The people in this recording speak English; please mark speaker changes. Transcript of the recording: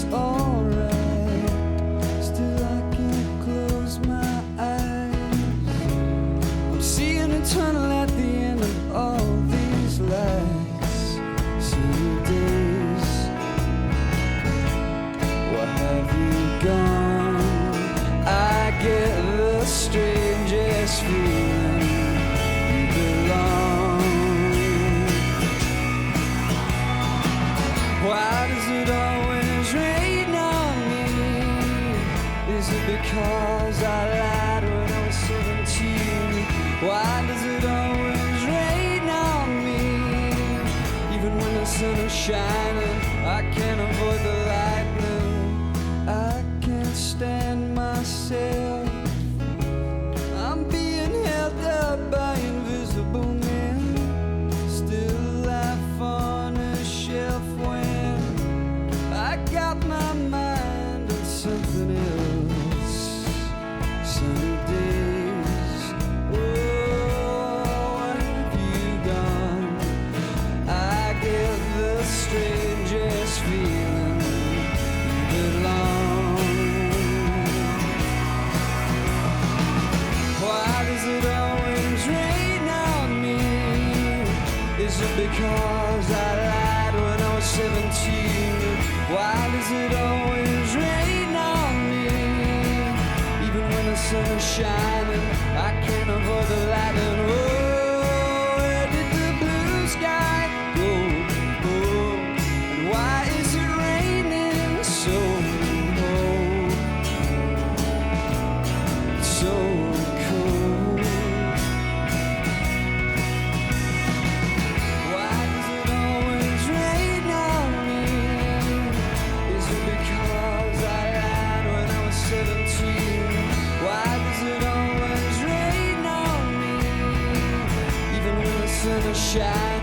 Speaker 1: feels alright. Still I can't close my eyes. I'm seeing a tunnel at the end of all these lights. Sunny days, where have you gone? I get the strangest feeling you belong. Why does it always rain on me? Is it because I lied when I was 17? Why does it always rain on me? Even when the sun is shining, I can't avoid the lightning. I can't stand myself. I'm being held up by invisible men. Still life on a shelf when I got my mind on something else. Sunny days, oh, where have you gone? I get the strangest feeling you belong. Why does it always rain on me? Is it because I lied when I was 17? Why does it always rain on me? Even when the sun is shining, I can't avoid the lightning. Oh, where did the blue sky go? Oh, and why is it raining so? So cold. Why does it always rain on me? Is it because I lied when I was 17? Why does it always rain on me? Even when the sun is shining,